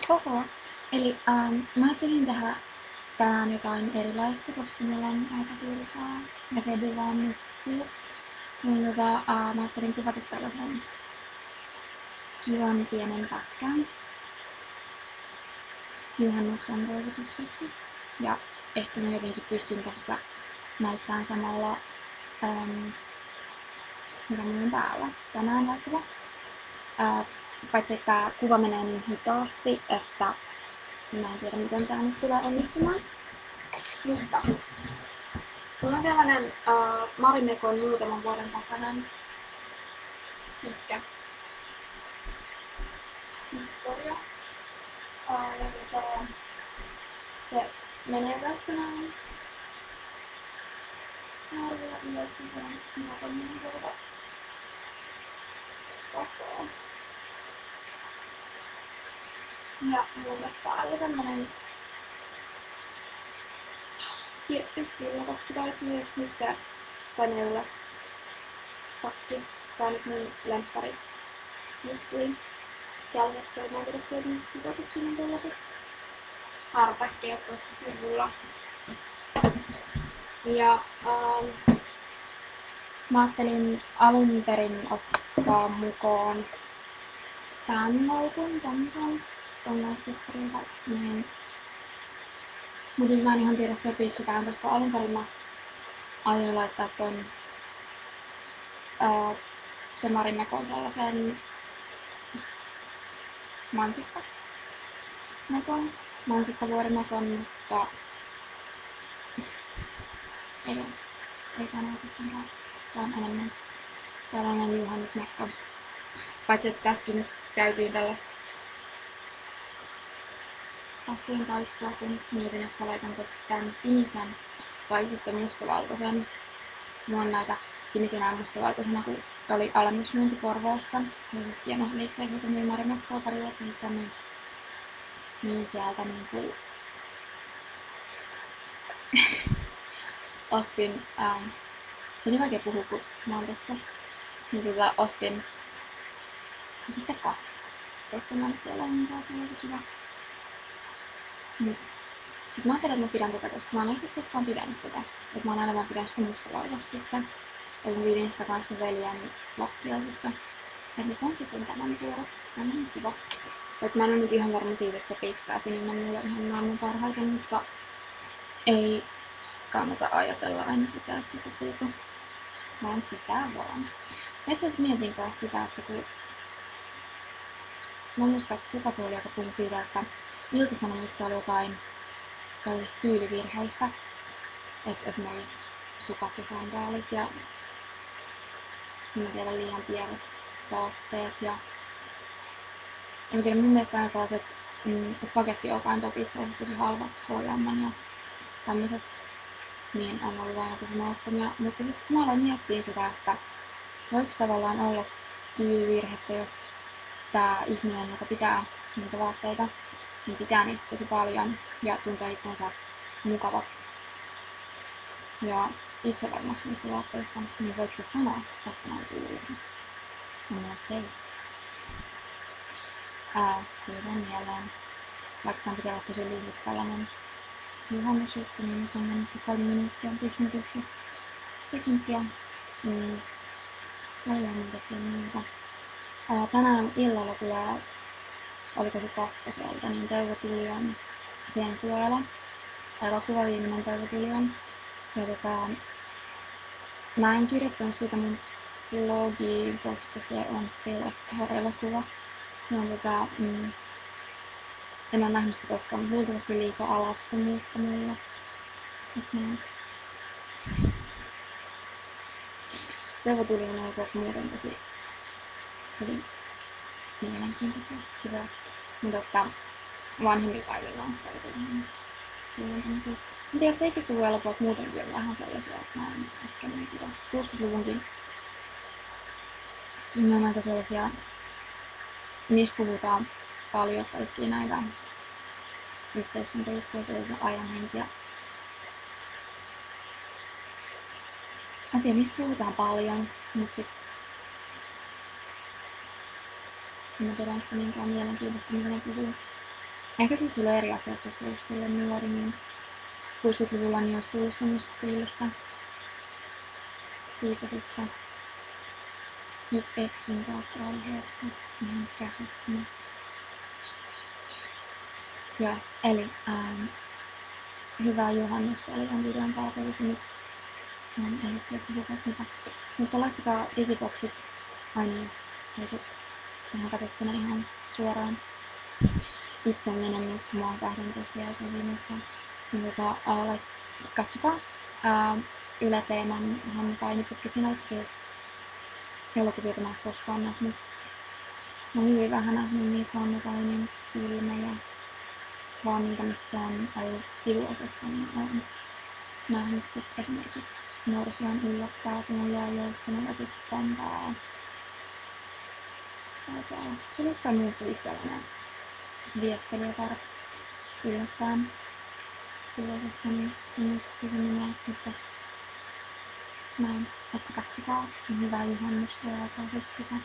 Koko. Eli mä ajattelin tehdä tänään jotain erilaista, koska mulla on aika turhaa ja se vaan nukkuu. Niin mä ajattelin kuvata tällaisen kivan pienen pätkän juhannuksen toivotukseksi. Ja ehkä mä jotenkin pystyn tässä näyttämään samalla, mitä mulla on päällä tänään vaikkapa. Paitsi että tää kuva menee niin hitaasti, että mä en tiedä miten tää nyt tulee onnistumaan. Mutta mulla on tällainen Marimekon muutaman vuoden takainen pitkä historia. Se menee tästä näin. Harvilla ylös ja se on kiva tommonen kokoa. Ja mulla on tässä päällä tämmönen kirppis-villakakki, tai itse asiassa nyt kaneula takki. Tää on nyt mun lemppari juttui tällä hetkellä. Mä en tiedä sieltä nyt kiva, kun siinä on tollaset harpäkkeet tuossa sivulla. Ja mä ajattelin alun perin ottaa mukaan tän laukun, tämmösen tonnaustikkarin niin. Mutta mä en ihan tiedä sopiiko se tähän, koska alun perin mä aioin laittaa ton se Marimekon sellaisen mansikkavuorimekon, mutta ei tää ole sittenkään. Tää on enemmän tällainen juhannusmekko. Paitsi että tässäkin nyt käytiin tällaista tahtojen taistoa, kun mietin, että laitanko tän sinisen vai sitten mustavalkoisen. Mulla on näitä sinisen ja mustavalkoisena, kun oli alennusmyynti Porvoossa. Sellaisessa pienessä liikkeessä, joka myy Marimekkoa pari vuotta sitten, niin sieltä niinku ostin, se on niin vaikea puhua, kun mä oon tossa, niin ostin sitten 2, koska mä nyt olen hintaa, se oli kiva. Sitten mä ajattelin, että mä pidän tätä, koska mä en itse asiassa koskaan pidänyt tätä. Että mä oon aina vaan pidänyt sitä mustavalkoista sitten. Että mä pidin sitä kans mun veljen lappiaisissa. Ja nyt on sitten tämän tuoda. Tämä on kiva. Vaikka mä en oo nyt ihan varma siitä, että sopiiks tää sininen mulle ihan maailman parhaiten, mutta ei kannata ajatella aina sitä, että sopiiko. Vaan pitää vaan. Mä itse asiassa mietin kanssa sitä, että kun mä muistan, että kuka se oli, joka puhui siitä, että Ilta-Sanomissa oli jotain tällaisista tyylivirheistä. Että esimerkiksi sukat ja sandaalit ja en tiedä, liian pienet vaatteet ja en tiedä, mun mielestä aina sellaiset spagetti-olkaintopit, sellaiset tosi halvat H&M ja tämmöset, niin on ollut aina tosi mahdottomia. Mutta sitten mä aloin miettiä sitä, että voiko tavallaan olla tyylivirhettä, jos tää ihminen, joka pitää niitä vaatteita, niin pitää niistä tosi paljon ja tuntee itsensä mukavaksi ja itsevarmaksi niissä vaatteissa, niin voiko et sanoa, että ne on tyylivirhe? Mun mielestä ei. Tuli vaan mieleen, vaikka tämän pitää olla tosi lyhyt tällainen juhannusjuttu, niin nyt on mennyt 3 minuuttia, 5 minuuttia, sekuntia. Paljon mitäs vielä muuta. Tänään illalla tulee, oliko se 2, niin Teuvo Tulion Sensuela. Elokuva viimeinen Teuvo Tulion. Ja mä en kirjoittanut siitä mun blogiin, koska se on pelottava elokuva. Se on en ole nähnyt sitä koskaan, luultavasti liikaa alastomuutta mulle. Teuvo Tulion elokuvat muuten tosi mielenkiintoisia, kivoja. Mutta vanhemmilpäivillä on sitä tullut tämmöisiä. En tiedä, 70-luvun elokuvat muutenkin on vähän sellaisia, että mä en ehkä niin pidä. 60-luvunkin. Ne on aika sellaisia, niissä puhutaan paljon kaikkia näitä yhteiskuntajuttuja, sellaisia ajanhenkiä. Mä tiedän, niissä puhutaan paljon, mut sit en tiedä, onko se niinkään mielenkiintoista, mitä ne puhuu. Ehkä se olisi ollut eri asia, että se olisi ollut silloin nuori, niin 60-luvulla niin olisi tullut semmoista fiilistä siitä sitten. Nyt eksyn taas aiheesta ihan käsittämään. Joo, eli hyvää juhannusta oli tämän videon tarkoitus nyt. Ei tiedä puhutaan mitä. Mutta laittakaa digiboksit. Ai niin, eikö tähän katsottuna ihan suoraan. Itse mennyt, kun mä oon 12 jälkeen viimeistään. Niin katsokaa Yle Teeman Hannu Painiputki. Siinä on itse asiassa elokuvia, mä en koskaan nähnyt. Mä oon hyvin vähän nähnyt niitä Hannu Painin filmejä. Vaan niitä, missä se on ollut sivuosassa, niin olen nähnyt sitten esimerkiksi Morsian yllättää sinulle ja Joutsena ja sitten se oli jossain muussa sellainen viettelijätar yllättää sivuosassa, niin en muista sen nimeä, mutta näin, että katsokaa hyvää juhannusta ja alkaa hukkukaan.